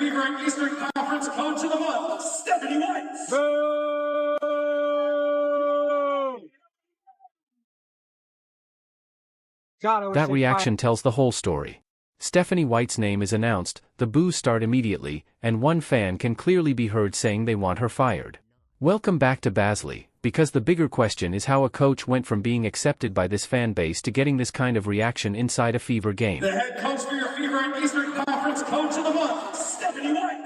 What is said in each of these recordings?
Fever Eastern Conference Coach of the Month, Stephanie White. That reaction tells the whole story. Stephanie White's name is announced, the boos start immediately, and one fan can clearly be heard saying they want her fired. Welcome back to Basley, because the bigger question is how a coach went from being accepted by this fan base to getting this kind of reaction inside a Fever game. The head coach for your Fever Eastern Conference Coach of the Month, Stephanie White.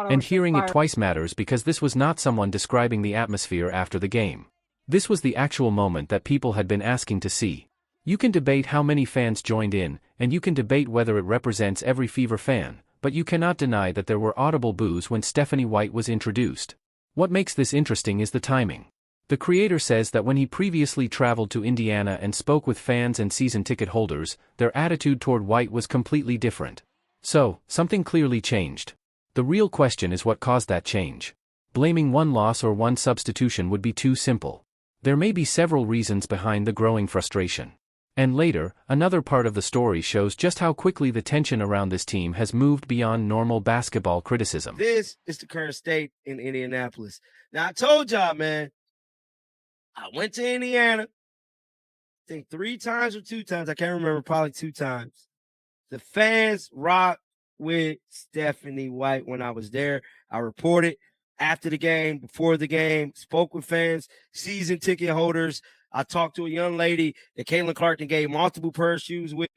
And hearing it twice matters because this was not someone describing the atmosphere after the game. This was the actual moment that people had been asking to see. You can debate how many fans joined in, and you can debate whether it represents every Fever fan, but you cannot deny that there were audible boos when Stephanie White was introduced. What makes this interesting is the timing. The creator says that when he previously traveled to Indiana and spoke with fans and season ticket holders, their attitude toward White was completely different. So, something clearly changed. The real question is what caused that change. Blaming one loss or one substitution would be too simple. There may be several reasons behind the growing frustration. And later, another part of the story shows just how quickly the tension around this team has moved beyond normal basketball criticism. This is the current state in Indianapolis. Now, I told y'all, man, I went to Indiana, I think 3 times or 2 times. I can't remember, probably 2 times. The fans rock with Stephanie White when I was there. I reported after the game, before the game, spoke with fans, season ticket holders. I talked to a young lady that Caitlin Clarkson gave multiple pair of shoes with.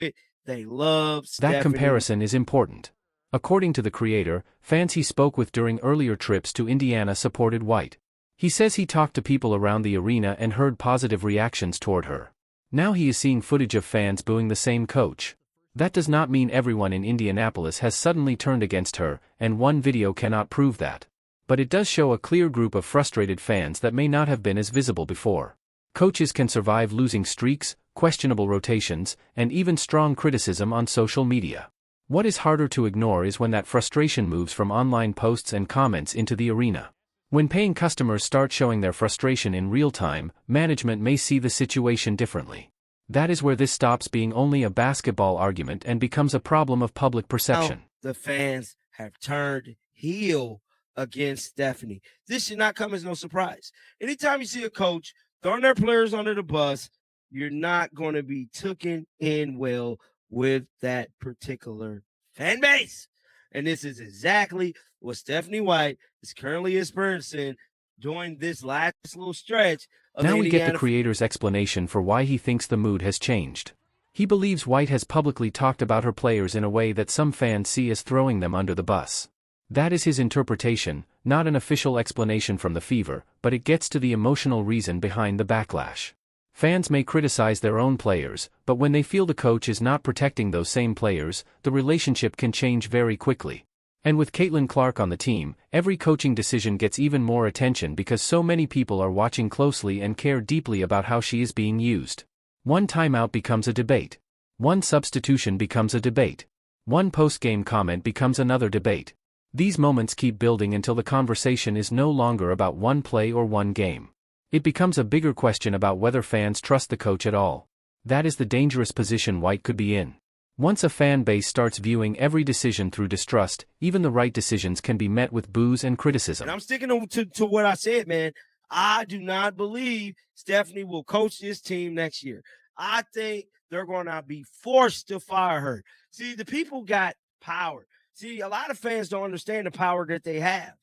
They love Stephanie. That comparison is important. According to the creator, fans he spoke with during earlier trips to Indiana supported White. He says he talked to people around the arena and heard positive reactions toward her. Now he is seeing footage of fans booing the same coach. That does not mean everyone in Indianapolis has suddenly turned against her, and one video cannot prove that. But it does show a clear group of frustrated fans that may not have been as visible before. Coaches can survive losing streaks, questionable rotations, and even strong criticism on social media. What is harder to ignore is when that frustration moves from online posts and comments into the arena. When paying customers start showing their frustration in real time, management may see the situation differently. That is where this stops being only a basketball argument and becomes a problem of public perception. Now, the fans have turned heel against Stephanie. This should not come as no surprise. Anytime you see a coach throwing their players under the bus, you're not going to be taken in well with that particular fan base. And this is exactly what Stephanie White is currently experiencing during this last little stretch of Now Indiana. we get the creator's explanation for why he thinks the mood has changed. He believes White has publicly talked about her players in a way that some fans see as throwing them under the bus. That is his interpretation, not an official explanation from the Fever, but it gets to the emotional reason behind the backlash. Fans may criticize their own players, but when they feel the coach is not protecting those same players, the relationship can change very quickly. And with Caitlin Clark on the team, every coaching decision gets even more attention because so many people are watching closely and care deeply about how she is being used. One timeout becomes a debate. One substitution becomes a debate. One post-game comment becomes another debate. These moments keep building until the conversation is no longer about one play or one game. It becomes a bigger question about whether fans trust the coach at all. That is the dangerous position White could be in. Once a fan base starts viewing every decision through distrust, even the right decisions can be met with boos and criticism. And I'm sticking to what I said, man. I do not believe Stephanie will coach this team next year. I think they're going to be forced to fire her. See, the people got power. See, a lot of fans don't understand the power that they have.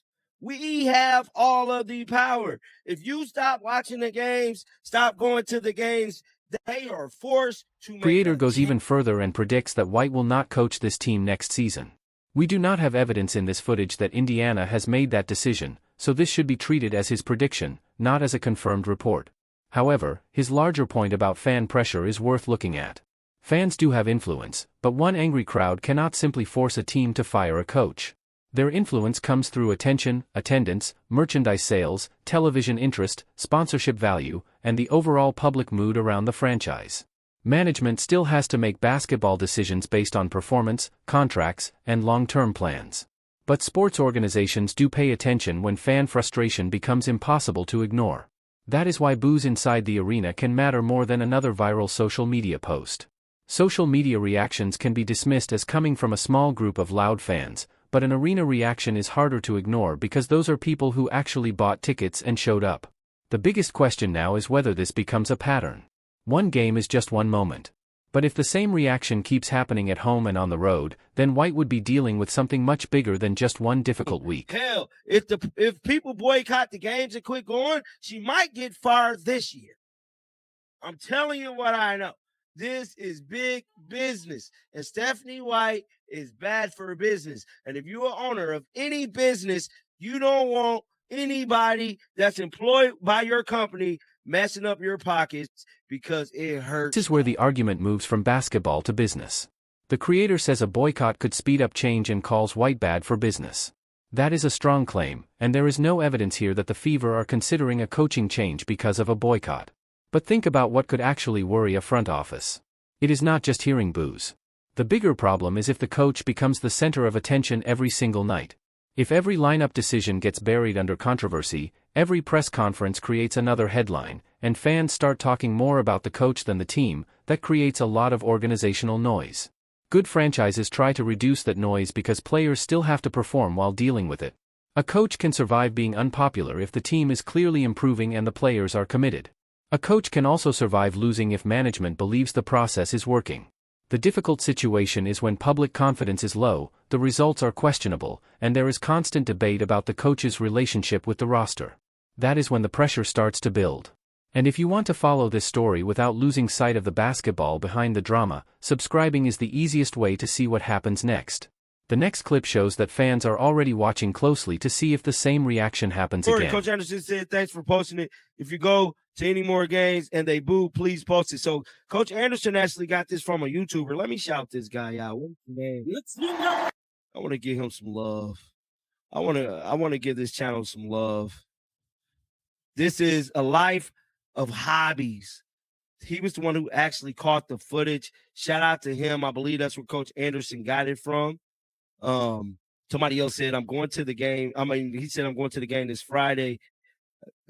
We have all of the power. If you stop watching the games, stop going to the games, they are forced to make Creator goes even further and predicts that White will not coach this team next season. We do not have evidence in this footage that Indiana has made that decision, so this should be treated as his prediction, not as a confirmed report. However, his larger point about fan pressure is worth looking at. Fans do have influence, but one angry crowd cannot simply force a team to fire a coach. Their influence comes through attention, attendance, merchandise sales, television interest, sponsorship value, and the overall public mood around the franchise. Management still has to make basketball decisions based on performance, contracts, and long-term plans. But sports organizations do pay attention when fan frustration becomes impossible to ignore. That is why boos inside the arena can matter more than another viral social media post. Social media reactions can be dismissed as coming from a small group of loud fans, but an arena reaction is harder to ignore because those are people who actually bought tickets and showed up. The biggest question now is whether this becomes a pattern. One game is just one moment. But if the same reaction keeps happening at home and on the road, then White would be dealing with something much bigger than just one difficult week. Hell, if people boycott the games and quit going, she might get fired this year. I'm telling you what I know. This is big business, and Stephanie White is bad for business. And if you're an owner of any business, you don't want anybody that's employed by your company messing up your pockets because it hurts. This is where the argument moves from basketball to business. The creator says a boycott could speed up change and calls White bad for business. That is a strong claim, and there is no evidence here that the Fever are considering a coaching change because of a boycott. But think about what could actually worry a front office. It is not just hearing boos. The bigger problem is if the coach becomes the center of attention every single night. If every lineup decision gets buried under controversy, every press conference creates another headline, and fans start talking more about the coach than the team, that creates a lot of organizational noise. Good franchises try to reduce that noise because players still have to perform while dealing with it. A coach can survive being unpopular if the team is clearly improving and the players are committed. A coach can also survive losing if management believes the process is working. The difficult situation is when public confidence is low, the results are questionable, and there is constant debate about the coach's relationship with the roster. That is when the pressure starts to build. And if you want to follow this story without losing sight of the basketball behind the drama, subscribing is the easiest way to see what happens next. The next clip shows that fans are already watching closely to see if the same reaction happens again. Coach Anderson said, thanks for posting it. If you go to any more games and they boo, please post it. So Coach Anderson actually got this from a YouTuber. Let me shout this guy out. I want to give him some love. I want to give this channel some love. This is a life of hobbies. He was the one who actually caught the footage. Shout out to him. I believe that's where Coach Anderson got it from. Somebody else said, I'm going to the game. He said, I'm going to the game this Friday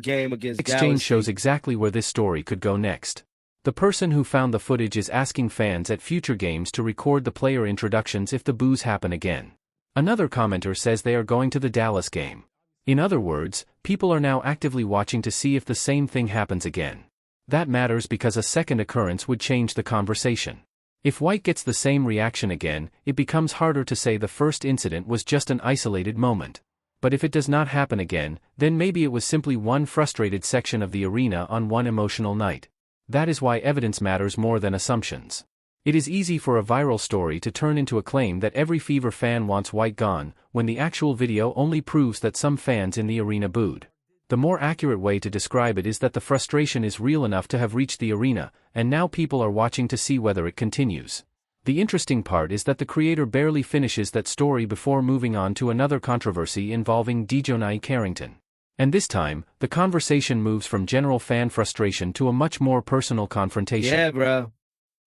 game against Dallas. Exchange shows exactly where this story could go next. The person who found the footage is asking fans at future games to record the player introductions if the boos happen again. Another commenter says they are going to the Dallas game. In other words, people are now actively watching to see if the same thing happens again. That matters because a second occurrence would change the conversation. If White gets the same reaction again, it becomes harder to say the first incident was just an isolated moment. But if it does not happen again, then maybe it was simply one frustrated section of the arena on one emotional night. That is why evidence matters more than assumptions. It is easy for a viral story to turn into a claim that every Fever fan wants White gone, when the actual video only proves that some fans in the arena booed. The more accurate way to describe it is that the frustration is real enough to have reached the arena, and now people are watching to see whether it continues. The interesting part is that the creator barely finishes that story before moving on to another controversy involving Djonai Carrington. And this time, the conversation moves from general fan frustration to a much more personal confrontation. Yeah, bro.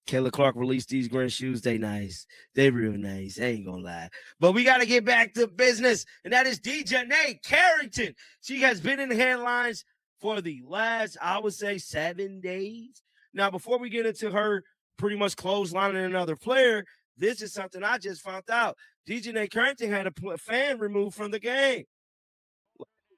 Kayla Clark released these green shoes. They nice. They real nice. I ain't gonna lie. But we got to get back to business, and that is Djonai Carrington. She has been in the headlines for the last, I would say, 7 days. Now, before we get into her pretty much clotheslining another player, this is something I just found out. Djonai Carrington had a fan removed from the game.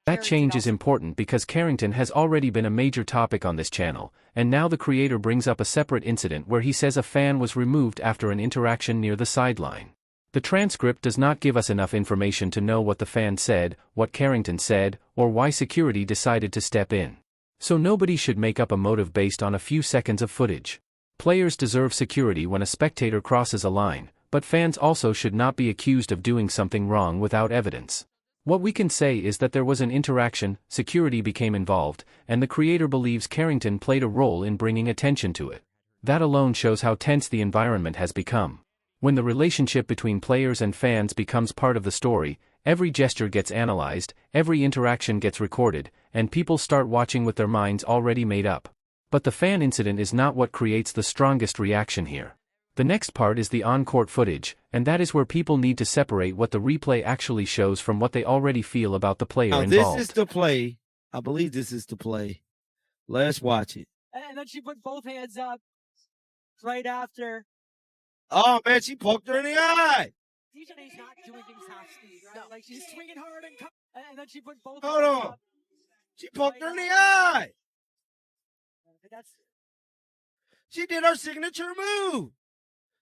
That change is important because Carrington has already been a major topic on this channel, and now the creator brings up a separate incident where he says a fan was removed after an interaction near the sideline. The transcript does not give us enough information to know what the fan said, what Carrington said, or why security decided to step in. So nobody should make up a motive based on a few seconds of footage. Players deserve security when a spectator crosses a line, but fans also should not be accused of doing something wrong without evidence. What we can say is that there was an interaction, security became involved, and the creator believes Carrington played a role in bringing attention to it. That alone shows how tense the environment has become. When the relationship between players and fans becomes part of the story, every gesture gets analyzed, every interaction gets recorded, and people start watching with their minds already made up. But the fan incident is not what creates the strongest reaction here. The next part is the on-court footage, and that is where people need to separate what the replay actually shows from what they already feel about the player involved. This is the play. I believe this is the play. Let's watch it. And then she put both hands up right after. Oh, man, she poked her in the eye. Djonai's not doing things half speed, right? Like she's swinging hard and then she put both Hold hands on. up. She poked her in the eye. That's She did her signature move.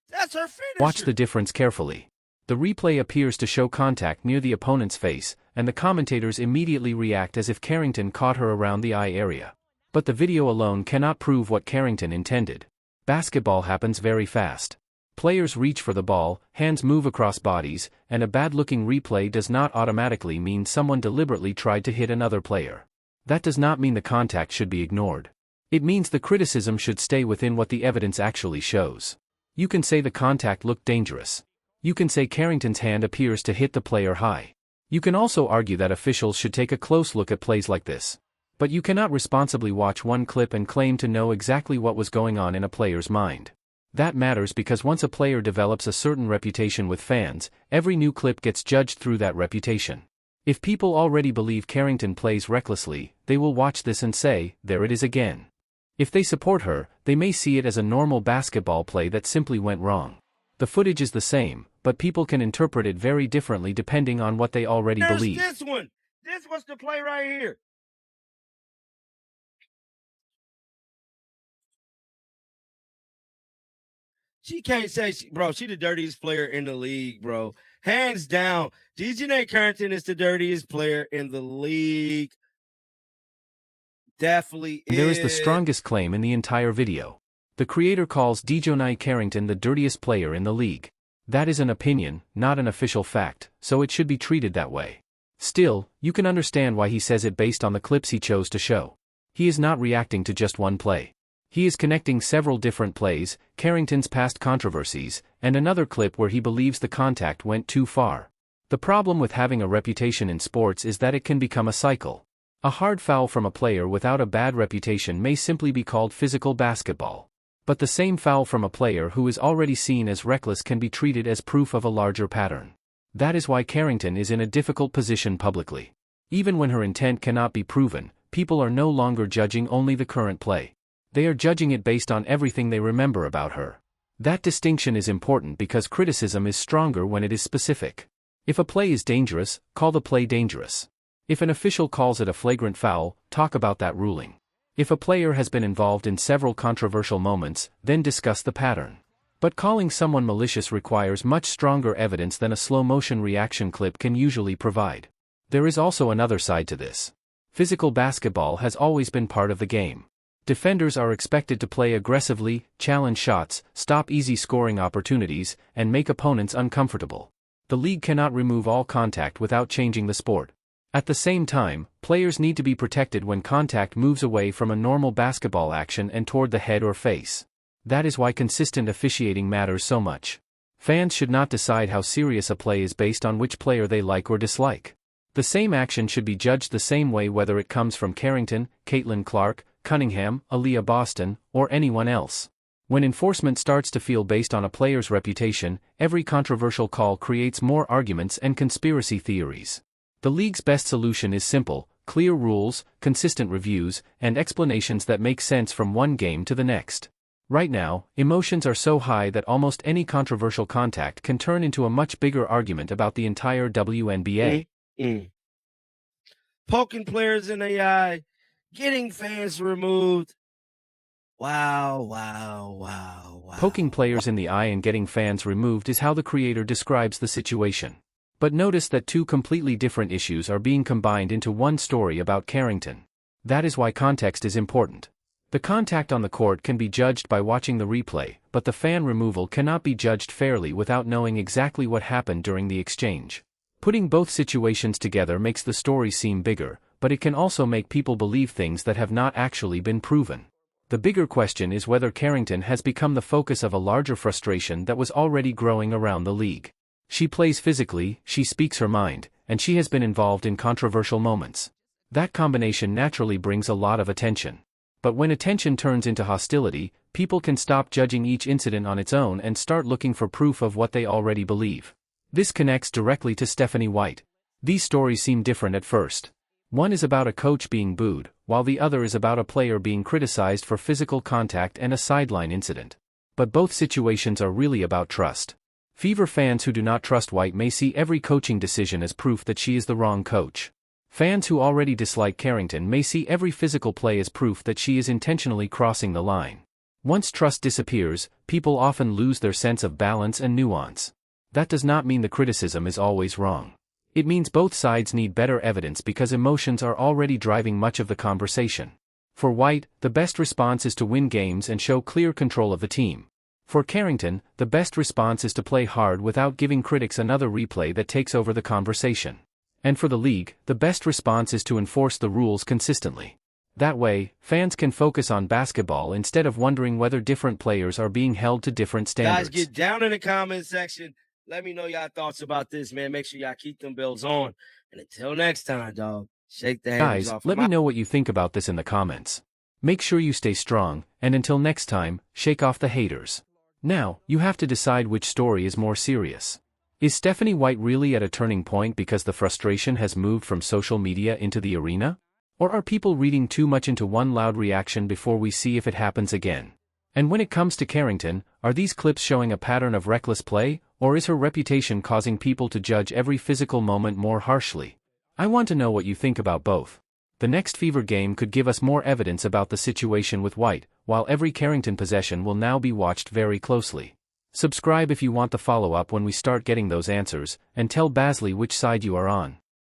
That's her finisher. Watch the difference carefully. The replay appears to show contact near the opponent's face, and the commentators immediately react as if Carrington caught her around the eye area. But the video alone cannot prove what Carrington intended. Basketball happens very fast. Players reach for the ball, hands move across bodies, and a bad-looking replay does not automatically mean someone deliberately tried to hit another player. That does not mean the contact should be ignored. It means the criticism should stay within what the evidence actually shows. You can say the contact looked dangerous. You can say Carrington's hand appears to hit the player high. You can also argue that officials should take a close look at plays like this. But you cannot responsibly watch one clip and claim to know exactly what was going on in a player's mind. That matters because once a player develops a certain reputation with fans, every new clip gets judged through that reputation. If people already believe Carrington plays recklessly, they will watch this and say, "There it is again." If they support her, they may see it as a normal basketball play that simply went wrong. The footage is the same, but people can interpret it very differently depending on what they already believe. This one. This was the play right here. She can't say, bro, she the dirtiest player in the league, bro. Hands down. Djonai Carrington is the dirtiest player in the league. Definitely is. There is the strongest claim in the entire video. The creator calls Djonai Carrington the dirtiest player in the league. That is an opinion, not an official fact, so it should be treated that way. Still, you can understand why he says it based on the clips he chose to show. He is not reacting to just one play. He is connecting several different plays, Carrington's past controversies, and another clip where he believes the contact went too far. The problem with having a reputation in sports is that it can become a cycle. A hard foul from a player without a bad reputation may simply be called physical basketball. But the same foul from a player who is already seen as reckless can be treated as proof of a larger pattern. That is why Carrington is in a difficult position publicly. Even when her intent cannot be proven, people are no longer judging only the current play. They are judging it based on everything they remember about her. That distinction is important because criticism is stronger when it is specific. If a play is dangerous, call the play dangerous. If an official calls it a flagrant foul, talk about that ruling. If a player has been involved in several controversial moments, then discuss the pattern. But calling someone malicious requires much stronger evidence than a slow-motion reaction clip can usually provide. There is also another side to this. Physical basketball has always been part of the game. Defenders are expected to play aggressively, challenge shots, stop easy scoring opportunities, and make opponents uncomfortable. The league cannot remove all contact without changing the sport. At the same time, players need to be protected when contact moves away from a normal basketball action and toward the head or face. That is why consistent officiating matters so much. Fans should not decide how serious a play is based on which player they like or dislike. The same action should be judged the same way whether it comes from Carrington, Caitlin Clark, Cunningham, Aaliyah Boston, or anyone else. When enforcement starts to feel based on a player's reputation, every controversial call creates more arguments and conspiracy theories. The league's best solution is simple: clear rules, consistent reviews, and explanations that make sense from one game to the next. Right now, emotions are so high that almost any controversial contact can turn into a much bigger argument about the entire WNBA. Poking players in the eye, getting fans removed. Wow. Poking players in the eye and getting fans removed is how the creator describes the situation. But notice that two completely different issues are being combined into one story about Carrington. That is why context is important. The contact on the court can be judged by watching the replay, but the fan removal cannot be judged fairly without knowing exactly what happened during the exchange. Putting both situations together makes the story seem bigger, but it can also make people believe things that have not actually been proven. The bigger question is whether Carrington has become the focus of a larger frustration that was already growing around the league. She plays physically, she speaks her mind, and she has been involved in controversial moments. That combination naturally brings a lot of attention. But when attention turns into hostility, people can stop judging each incident on its own and start looking for proof of what they already believe. This connects directly to Stephanie White. These stories seem different at first. One is about a coach being booed, while the other is about a player being criticized for physical contact and a sideline incident. But both situations are really about trust. Fever fans who do not trust White may see every coaching decision as proof that she is the wrong coach. Fans who already dislike Carrington may see every physical play as proof that she is intentionally crossing the line. Once trust disappears, people often lose their sense of balance and nuance. That does not mean the criticism is always wrong. It means both sides need better evidence because emotions are already driving much of the conversation. For White, the best response is to win games and show clear control of the team. For Carrington, the best response is to play hard without giving critics another replay that takes over the conversation. And for the league, the best response is to enforce the rules consistently. That way, fans can focus on basketball instead of wondering whether different players are being held to different standards. Guys, get down in the comment section. Let me know y'all thoughts about this, man. Make sure y'all keep them bells on. And until next time, dog, shake the hands Guys, off. let me know what you think about this in the comments. Make sure you stay strong, and until next time, shake off the haters. Now, you have to decide which story is more serious. Is Stephanie White really at a turning point because the frustration has moved from social media into the arena? Or are people reading too much into one loud reaction before we see if it happens again? And when it comes to Carrington, are these clips showing a pattern of reckless play, or is her reputation causing people to judge every physical moment more harshly? I want to know what you think about both. The next Fever game could give us more evidence about the situation with White, while every Carrington possession will now be watched very closely. Subscribe if you want the follow-up when we start getting those answers, and tell Basley which side you are on.